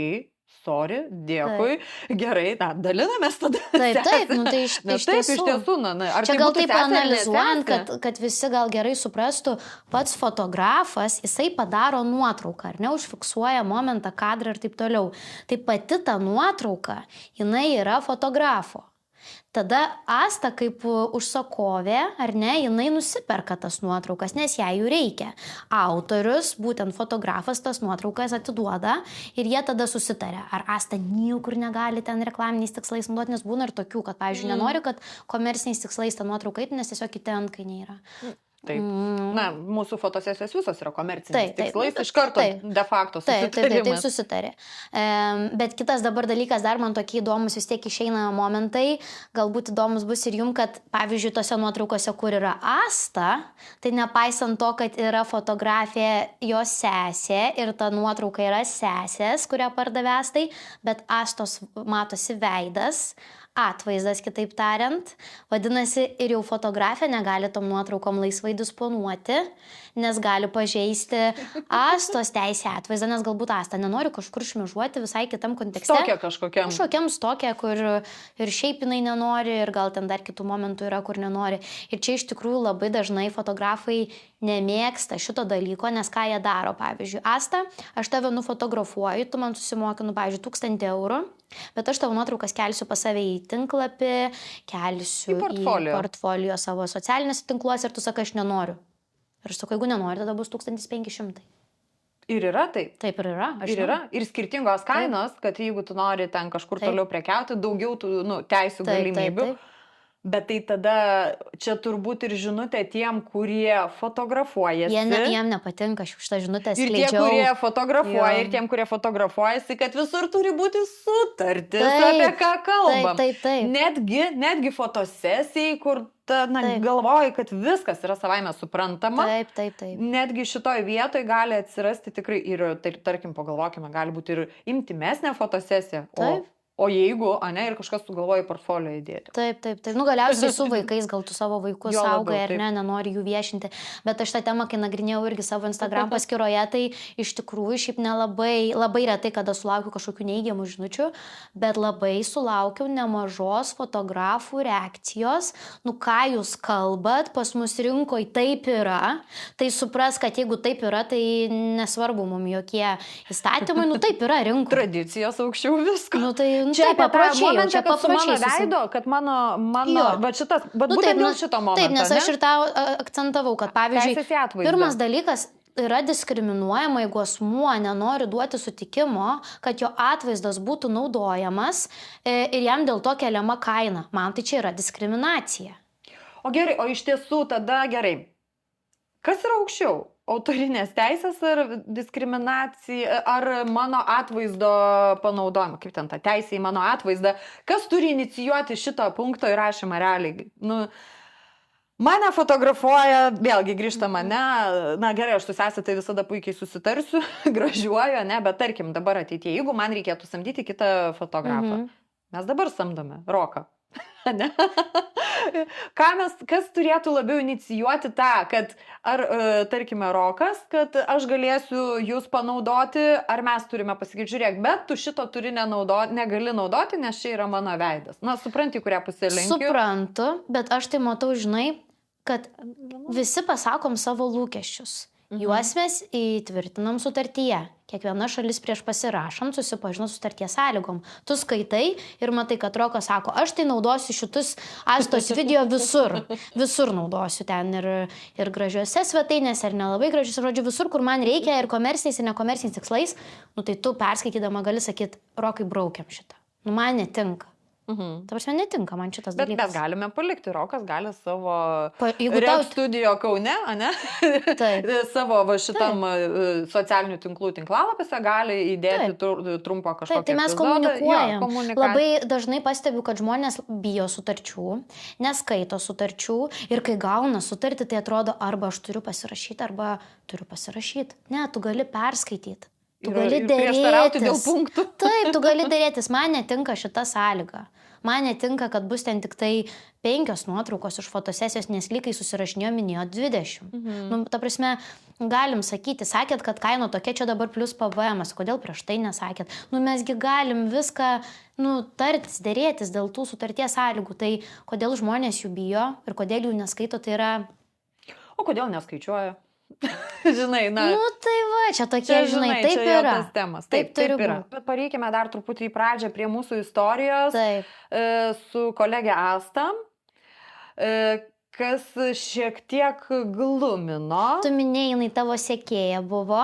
sorry, dėkui, gerai, dalinamės tada. Taip, nu tai iš Taip, iš tiesų. tiesų, ar Čia tai gal būtų taip sesė ar ne analizuojant, sesė? kad visi gal gerai suprastų, pats fotografas, jisai padaro nuotrauką, ar ne, užfiksuoja momentą, kadrą ir taip toliau. Tai pati ta nuotrauka, jinai yra fotografo. Tada Asta kaip užsakovė, ar ne, jinai nusiperka tas nuotraukas, nes jai jų reikia. Autorius, būtent fotografas, tas nuotraukas atiduoda ir jie tada susitarė. Ar Asta niekur negali ten reklaminiais tikslais naudoti, nes būna ir tokių, kad, pavyzdžiui, nenori, kad komerciniais tikslais tą nuotrauką eitų, nes tiesiog kiti antkainiai yra. Taip. Na, mūsų fotosesijos visos yra komerciniais tikslais, iš karto de facto susitarimas. Taip, susitarė. Bet kitas dabar dalykas, dar man tokie įdomus vis tiek išeina momentai, galbūt įdomus bus ir jums, kad pavyzdžiui, tose nuotraukose, kur yra Asta, tai nepaisant to, kad yra fotografė jos sesė ir ta nuotrauka yra sesės, kurią pardavė Astai, bet Astos matosi veidas, atvaizdas, kitaip tariant. Vadinasi, ir jau fotografė negali tom nuotraukom laisvai disponuoti, nes gali pažeisti Astos teisę atvaizdą, nes galbūt Asta nenori kažkur šmėžuoti visai kitam kontekste. Stokia kažkokiam. Kažkokiam stokia, kur ir šiaip jinai nenori, ir gal ten dar kitų momentų yra, kur nenori. Ir čia iš tikrųjų labai dažnai fotografai nemėgsta šito dalyko, nes ką jie daro. Pavyzdžiui, Asta, aš tave nufotografuoju, tu man susimokinu, pavyzdžiui, 1000 eurų, bet aš tavo nuotraukas kelsiu pas save į tinklapį, kelsiu į portfolio savo socialiniuose tinkluose ir tu sakai, aš nenoriu. Ir aš sakau, jeigu nenori, tada bus 1500. Ir yra taip. Taip ir yra. Ir skirtingos kainos, kad jeigu tu nori ten kažkur toliau prekiauti, daugiau tų teisių galimybių. Taip. Bet tai tada čia turbūt ir žinutė tiem, kurie fotografuojasi. Jiem nepatinka šitą žinutę skleidžiau. Ir tie, kurie fotografuoja, ir tiem, kurie fotografuojasi, kad visur turi būti sutartis, apie ką kalbam. Taip. Netgi fotosesijai, kur galvoji, kad viskas yra savaime suprantama. Taip. Netgi šitoj vietoj gali atsirasti tikrai ir, tarkim, pagalvokime, gali būti ir intimesnė fotosesija. O jeigu, ir kažkas sugalvoja portfolio įdėti. Taip. Nu, galiausiai su vaikais, gal tu savo vaikus saugai ar ne, nenori jų viešinti. Bet aš tą temą, kai nagrinėjau irgi savo Instagram paskyroje, tai iš tikrųjų šiaip labai retai, kada sulaukiu kažkokių neigiamų žinučių, bet labai sulaukiau nemažos fotografų reakcijos. Nu, ką jūs kalbat, pas mus rinkoje taip yra, tai supras, kad jeigu taip yra, tai nesvarbu mums jokie įstatymai, nu taip yra rinkoje. Tradicijos aukščiau visko. Nu, tai čia paprašiai, čia paprašiai veido, kad mano bet šitas, bet būtent dėl šito momento. Taip, nes aš ir tau akcentavau, kad pavyzdžiui, pirmas dalykas yra diskriminuojama, jeigu asmuo nenori duoti sutikimo, kad jo atvaizdas būtų naudojamas ir jam dėl to keliama kaina. Man tai čia yra diskriminacija. O gerai, o iš tiesų tada gerai. Kas yra aukščiau? Autorinės teisės ar diskriminacija, ar mano atvaizdo panaudojimą, kaip ten ta teisė į mano atvaizdą, kas turi inicijuoti šito punkto įrašymą realiai? Nu, mane fotografuoja, vėlgi grįžta mane, na gerai, aš su sese tai visada puikiai susitarsiu, gražiuoju, bet tarkim dabar ateityje, jeigu man reikėtų samdyti kitą fotografą, mes dabar samdome Roką. Kas turėtų labiau inicijuoti tą, kad ar, tarkime, Rokas, kad aš galėsiu jūs panaudoti, ar mes turime pasakyti, žiūrėk, bet tu šito turi negali naudoti, nes čia yra mano veidas. Na, supranti, kurią pusę lenkiu? Suprantu, bet aš tai matau, žinai, kad visi pasakom savo lūkesčius. Juos mes įtvirtinam sutartyje. Kiekviena šalis prieš pasirašant susipažino sutarties sąlygom. Tu skaitai ir matai, kad Rokas sako, aš tai naudosiu šitus Astos video visur. Visur naudosiu ten ir gražiuose svetainėse, ir nelabai gražiuose, žodžiu, visur, kur man reikia, ir komerciniais, ir nekomerciniais tikslais. Nu tai tu perskaitydama gali sakyti, Rokai, braukiam šitą. Nu man netinka. Ta prasme, netinka man šitas dalykas. Bet mes galime palikti, Rokas gali savo studijo Kaune, savo šitam socialinių tinklų tinklalapiuose gali įdėti trumpą kažkokią epizodą. Tai mes komunikuojam. Labai dažnai pastebiu, kad žmonės bijo sutarčių, neskaito sutarčių ir kai gauna sutartį, tai atrodo, arba aš turiu pasirašyti, arba turiu pasirašyti. Ne, tu gali perskaityti. tu gali prieštarauti dėl dėrėtis. punktų. Taip, tu gali dėrėtis, man netinka šita sąlyga. Man netinka, kad bus ten tik tai 5 nuotraukos iš fotosesijos, nes lygai susirašinėjo minėjo 20. Nu, ta prasme, galim sakyti, sakėt, kad kaina tokia, čia dabar plus PVM, kodėl prieš tai nesakėt? Nu, mesgi galim viską, nu, tartis, dėrėtis dėl tų sutarties sąlygų. Tai kodėl žmonės jų bijo ir kodėl jų neskaito, tai yra... O kodėl neskaičiuoja? Žinai, na... Nu, tai va, čia tokie, žinai, taip čia yra. Tas temas. Taip Taip turi yra. būt. Bet pareikime dar truputį į pradžią prie mūsų istorijos Taip. su kolegė Asta, kas šiek tiek glumino. Tu minėjai, jinai tavo sekėja buvo,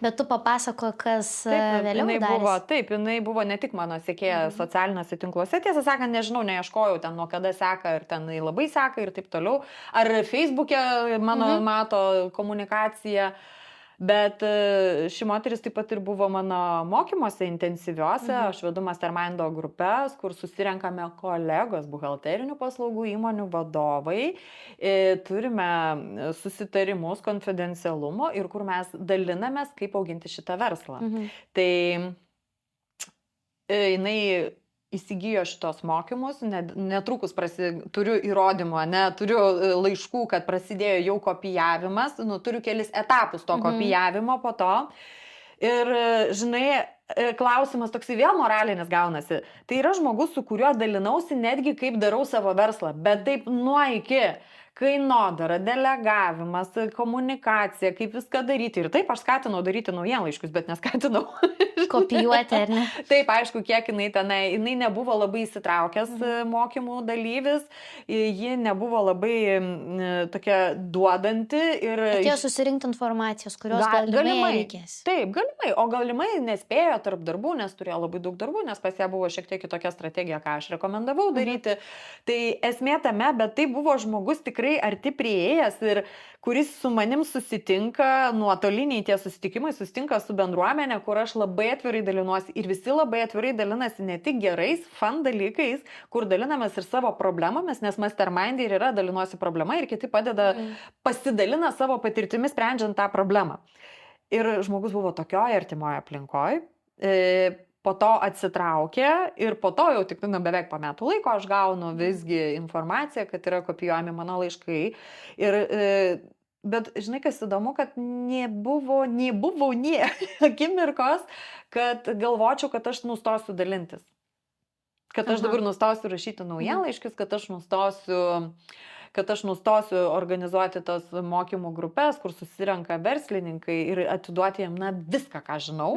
bet tu papasako, kas vėliau jinai buvo, darėsi. taip, jinai buvo ne tik mano sekėja socialiniuose tinkluose, tiesą sakant, nežinau, neieškojau ten nuo kada seka ir ten jinai labai seka ir taip toliau. Ar Facebook'e mano mato komunikaciją. Bet ši moteris taip pat ir buvo mano mokymuose intensyviuose, aš vedu Mastermindo grupės, kur susirenkame kolegos buhalterinių paslaugų įmonių vadovai, turime susitarimus konfidencialumo ir kur mes dalinamės, kaip auginti šitą verslą. Tai jinai įsigijo šitos mokymus, netrukus turiu įrodymą, turiu laiškų, kad prasidėjo jau kopijavimas, turiu kelis etapus to kopijavimo po to. Ir, žinai, klausimas toksai vėl moralinis gaunasi. Tai yra žmogus, su kuriuo dalinausi netgi kaip darau savo verslą, bet taip nuo iki. Kainodara, delegavimas, komunikacija, kaip viską daryti. Ir taip aš skatinau daryti naujienlaiškius, bet neskatinau. Kopijuoti, ar ne? Taip, aišku, kiek jinai nebuvo labai įsitraukęs mokymų dalyvis, ji nebuvo labai tokia duodanti. Atėjo susirinkti informacijos, kurios galimai reikės. Taip, galimai, o galimai nespėjo tarp darbų, nes turėjo labai daug darbų, nes pas ją buvo šiek tiek kitokia strategija, ką aš rekomendavau daryti. Tai esmė tame, bet tai buvo žmogus tikrai arti prieėjęs ir kuris su manim susitinka, nuotoliniai tie susitikimai, susitinka su bendruomenė, kur aš labai atvirai dalinuosi ir visi labai atvirai dalinasi ne tik gerais, fun dalykais, kur dalinamės ir savo problemomis, nes Mastermind ir yra dalinuosi problema ir kiti padeda, pasidalina savo patirtimis sprendžiant tą problemą. Ir žmogus buvo tokioje artimoje aplinkoje. Po to atsitraukė ir po to jau tik beveik po metų laiko aš gaunu visgi informaciją, kad yra kopijuojami mano laiškai. Bet žinai, kas įdomu, kad nebuvo akimirkos, kad galvočiau, kad aš nustosiu dalintis. Kad aš dabar nustosiu rašyti naujienlaiškius, kad aš nustosiu organizuoti tos mokymų grupės, kur susirenka verslininkai ir atiduoti jam viską, ką žinau.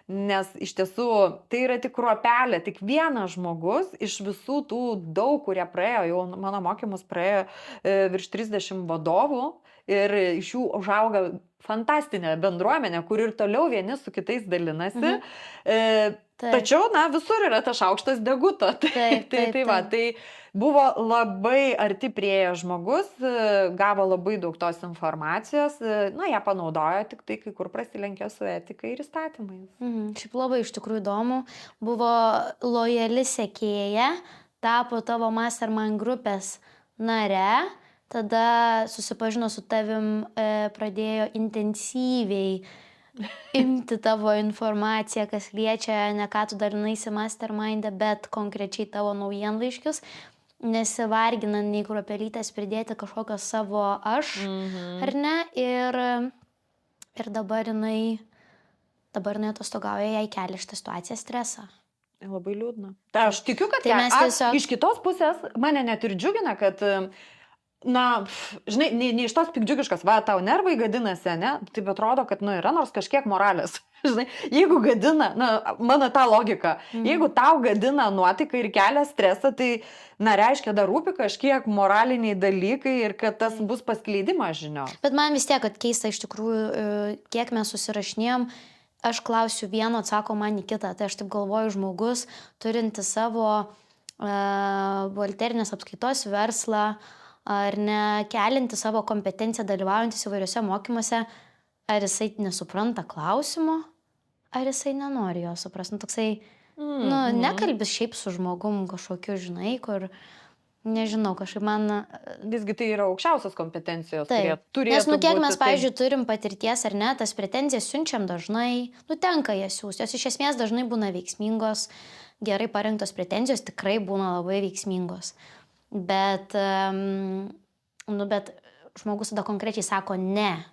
Nes iš tiesų tai yra tik kruopelė, tik vienas žmogus iš visų tų daug, kurie praėjo, jau mano mokymus praėjo virš 30 vadovų ir iš jų užauga fantastinė bendruomenė, kur ir toliau vieni su kitais dalinasi. Tačiau, visur yra tas šaukštas deguto. Tai buvo labai arti prieėjęs žmogus, gavo labai daug tos informacijos, ją panaudojo, tik tai kai kur prasilenkė su etika ir įstatymais. Šiaip labai iš tikrųjų įdomu. Buvo lojali sekėja, tapo tavo Mastermind grupės nare, tada susipažino su tavim, pradėjo intensyviai imti tavo informaciją, kas liečia ne ką tu dalinaisi Mastermind'e, bet konkrečiai tavo naujienlaiškius, nesivarginant nei kruopelytės pridėti kažkokio savo aš, ar ne, ir dabar jinai atostogauja, jai kelia šitą situaciją stresą. Labai liūdna. Tai aš tikiu, kad iš kitos pusės mane net ir džiugina, kad žinai, ne iš tos pikdžiugiškas, tau nervai gadinasi, ne? Tai atrodo, kad, yra nors kažkiek moralės. Žinai, jeigu gadina, mano ta logika, jeigu tau gadina nuotaiką ir kelia stresą, tai, reiškia, dar rūpi kažkiek moraliniai dalykai ir kad tas bus paskleidimas žinios. Bet man vis tiek, kad keista iš tikrųjų, kiek mes susirašinėjom, aš klausiu vieno, atsako man į kitą. Tai aš taip galvoju, žmogus, turinti savo buhalterinės apskaitos verslą, ar ne, kelinti savo kompetenciją, dalyvaujantis įvairiuose mokymuose, ar jisai nesupranta klausimo, ar jisai nenori jo suprasti. Toksai, nekalbis šiaip su žmogum kažkokiu, žinai, kur Nežinau, kažkaip man... Visgi tai yra aukščiausios kompetencijos, kurie Taip, turėtų nes, kiek mes, būti, tai- pavyzdžiui, turim patirties ar ne, tas pretenzijas siunčiam dažnai, tenka jas siūsti, jos iš esmės dažnai būna veiksmingos, gerai parinktos pretenzijos tikrai būna labai veiksmingos. Bet žmogus tada konkrečiai sako ne.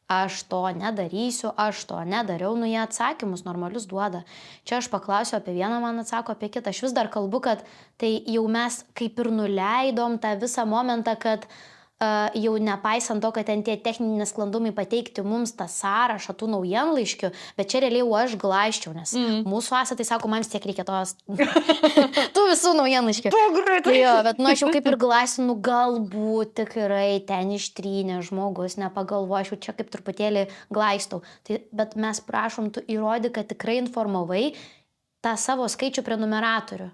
Aš to nedarysiu, aš to nedariau, jie atsakymus normalius duoda. Čia aš paklausiu apie vieną, man atsako apie kitą. Aš vis dar kalbu, kad tai jau mes kaip ir nuleidom tą visą momentą, kad jau nepaisant to, kad ten tie techniniai nesklandumai pateikti mums tą sąrašą tų naujienlaiškių, bet čia realiai aš glaiščiau, nes mūsų asai, tai sako, man tiek reikia tos tų visų naujienlaiškių. Tu greitai. Jo, bet aš jau kaip ir glaiščiau, galbūt tikrai ten ištrynė žmogus, nepagalvoju, čia kaip truputėlį glaištau. Tai, bet mes prašom, tu įrodyk, kad tikrai informavai tą savo skaičių prenumeratorių.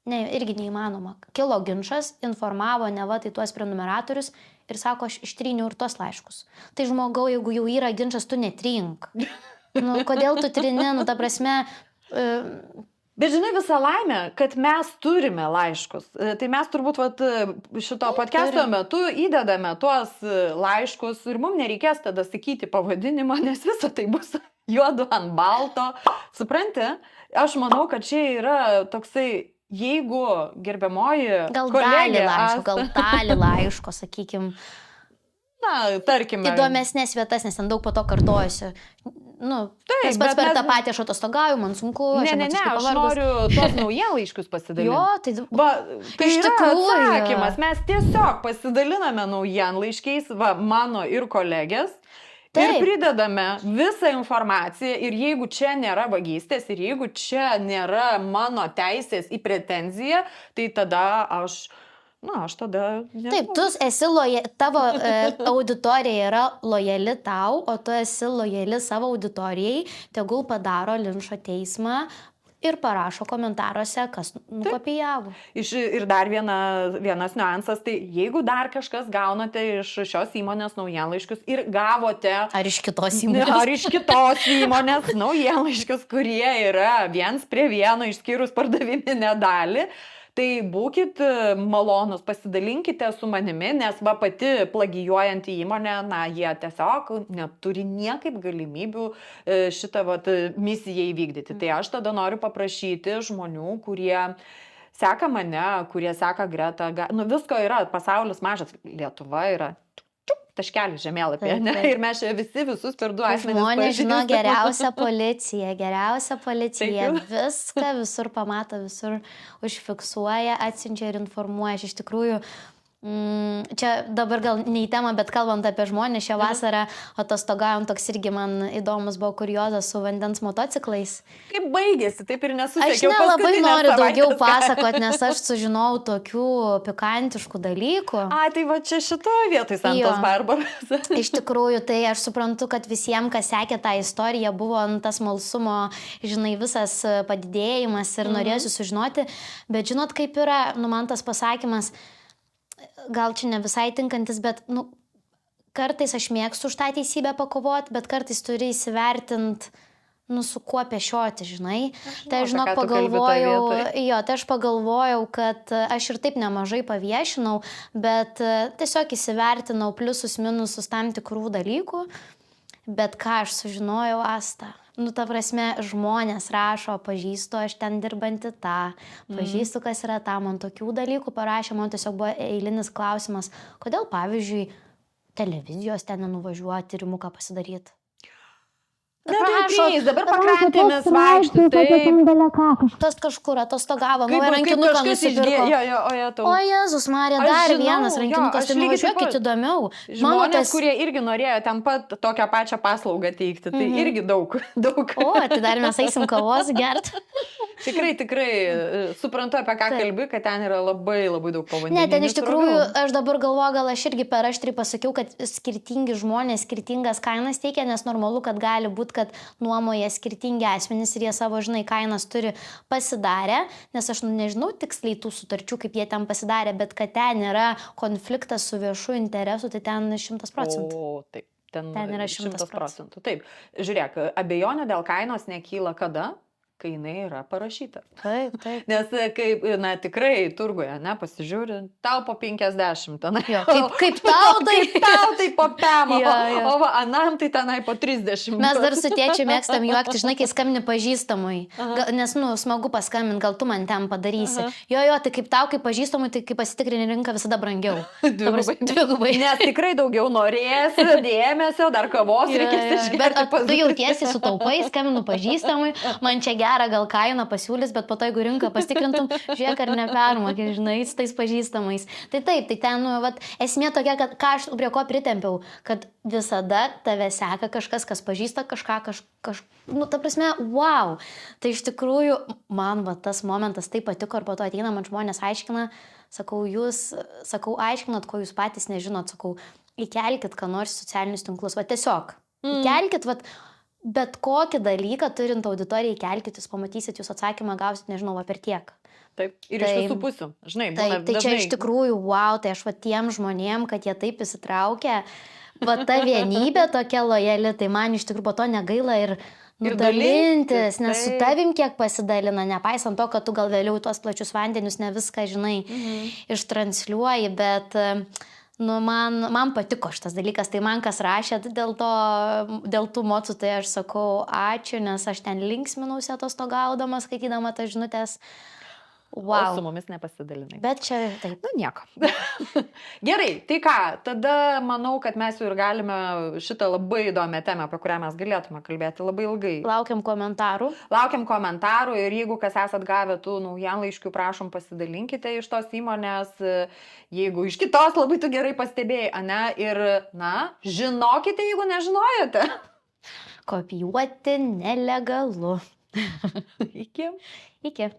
Ne, irgi neįmanoma. Kilo ginčas, informavo neva tai tuos prenumeratorius ir sako, aš ištryniau ir tos laiškus. Tai žmogau, jeigu jau yra ginčas, tu netrink. Kodėl tu trini, ta prasme... Bet žinai, visą laimę, kad mes turime laiškus. Tai mes turbūt šito podcast'o metu įdedame tuos laiškus ir mums nereikės tada sakyti pavadinimą, nes visa tai bus juodu ant balto. Supranti? Aš manau, kad čia yra toksai... Jeigu gerbiamoji kolegė... Gal dalį laiško, sakykim. Na, tarkime. Įdomesnės vietas, nes ten daug po to kartojasi. Tas pats per tą patį aš atostogauju, man sunku. Ne, aš noriu tos naujienlaiškius pasidalinti. Jo, tai iš tikrųjų atsakymas. Mes tiesiog pasidaliname naujienlaiškiais, mano ir kolegės. Taip. Ir pridedame visą informaciją ir jeigu čia nėra vagystės ir jeigu čia nėra mano teisės į pretenziją, tai tada aš tada... Nežinau. Taip, tu esi tavo auditorija yra lojali tau, o tu esi lojali savo auditorijai, tegul padaro linčo teismą ir parašo komentaruose, kas nukopijavo. Ir dar vienas niuansas, tai jeigu dar kažkas gaunate iš šios įmonės naujienlaiškius ir gavote... Ar iš kitos įmonės? Ar iš kitos įmonės naujienlaiškius, kurie yra viens prie vieno išskyrus pardaviminę dalį, tai būkit malonus, pasidalinkite su manimi, nes pati plagijuojanti įmonė, jie tiesiog neturi niekaip galimybių šitą misiją įvykdyti. Tai aš tada noriu paprašyti žmonių, kurie seka mane, kurie seka Gretą. Visko yra, pasaulis mažas, Lietuva yra taškelis žemėlapyje, ne? Ir mes čia visus per du asmenis žmonės žino geriausią policiją, viską visur pamato, visur užfiksuoja, atsiunčia ir informuoja. Aš iš tikrųjų, čia dabar gal ne į temą, bet kalbant apie žmonės, šią vasarą atostogavom, toks irgi man įdomus buvo kuriozas su vandens motociklais. Kaip baigėsi, taip ir nesusekiau. Aš nelabai noriu daugiau pasakoti, nes aš sužinojau tokių pikantiškų dalykų. Tai čia šitoje vietoje Santos Barbaros. Iš tikrųjų, tai aš suprantu, kad visiems, kas sekė tą istoriją, buvo tas smalsumo, visas padidėjimas ir norėsiu sužinoti, bet žinot, kaip yra, man tas pasakymas, gal čia ne visai tinkantis, bet kartais aš mėgstu už tą teisybę pakovoti, bet kartais turi įsivertinti, su kuo pešioti, žinai. Tai žinok, aš pagalvojau, kad aš ir taip nemažai paviešinau, bet tiesiog įsivertinau pliusus, minusus tam tikrų dalykų, bet ką aš sužinojau, Asta. Ta prasme, žmonės rašo, pažįstu aš ten dirbantį tą, pažįstu, kas yra tą, man tokių dalykų parašė, man tiesiog buvo eilinis klausimas, kodėl, pavyzdžiui, televizijos ten nenuvažiuoti, tyrimuką pasidaryti. Dabar pakrantėmis vaikštų, tas kažkur atostogavo, rankinuką nusipirko. O Jėzus Marija, dar vienas rankinukas, tai nuvažiuokit įdomiau. Žmonės, kurie irgi norėjo ten pat tokią pačią paslaugą teikti, tai irgi daug. O, tai dar mes eisim kavos gert. Tikrai, suprantu, apie ką kalbi, kad ten yra labai daug pavadinimų. Ne, ten iš tikrųjų, aš dabar galvoju, gal aš irgi per aštriai pasakiau, kad skirtingi žmonės skirtingas kainas teikia, nes normalu, kad gali būti, kad nuomoja skirtingi asmenys ir jie savo, kainas turi pasidarę, nes aš nežinau tiksliai tų sutarčių, kaip jie ten pasidarė, bet kad ten yra konfliktas su viešu interesu, tai ten 100%. O, taip, ten yra 100%. Taip, žiūrėk, abejonių dėl kainos nekyla kada? kai jinai yra parašyta. Taip, taip. Nes kaip, na, tikrai turguje, ne, pasižiūri, tau po 50 tenai. Jo, kaip tau, tai tau tai po 5, Jo, jo. o va, anam tai tenai po 30. mes dar su tėčiu mėgstam juokti, žinai, kai skambini pažįstamui. Nes, nu, smagu paskambinti, gal tu man ten padarysi. Jo, tai kaip tau, kaip pažįstamui, tai kaip pasitikrini rinką visada brangiau. Dvigubai. Nes tikrai daugiau norės dėmesio, dar kavos reikės išgerti. Bet tu jautiesi sutaupai, skambinu pažįstamui, man čia gerą gal kainą pasiūlys, bet po to, jeigu rinką pasitikrintum, žiūrėk, ar nepermokė, žinai, su tais pažįstamais. Tai taip, tai ten, nu, vat, esmė tokia, kad ką aš prie ko pritempiau, kad visada tave seka kažkas, kas pažįsta kažką, nu, ta prasme, wow. Tai iš tikrųjų, man va, tas momentas taip patiko ir po to ateina man žmonės aiškina, sakau, aiškinat, ko jūs patys nežinot, sakau, įkelkit, ką nors socialinius tinklus, va tiesiog, įkelkit, va, bet kokį dalyką turint auditoriją įkelkit, jūs pamatysit, jūs atsakymą gausit, nežinau, va per tiek. Taip, ir iš visų pusių, žinai, būna tai čia iš tikrųjų, wow, tai aš va tiem žmonėm, kad jie taip įsitraukia, va ta vienybė tokia lojali, tai man iš tikrųjų po to negaila ir dalintis, nes su tavim kiek pasidalina, nepaisant to, kad tu gal vėliau tuos plačius vandenius ne viską, žinai, ištransliuoji, bet nu, man patiko šitas dalykas, tai man kas rašė dėl tų mocų, tai aš sakau ačiū, nes aš ten linksminausi atostogaudama, skaitydama tas žinutės. Wow. O su mumis nepasidalinai. Bet čia taip. Nu, nieko. Gerai, tai ką, tada manau, kad mes jau ir galime šitą labai įdomią temą, apie kurią mes galėtume kalbėti labai ilgai. Laukiam komentarų. Laukiam komentarų ir jeigu kas esat gavę tų naujienlaiškių, prašom pasidalinkite iš tos įmonės, jeigu iš kitos labai tu gerai pastebėjai, ane, ir, na, žinokite, jeigu nežinojote. Kopijuoti nelegalu. Iki. Iki.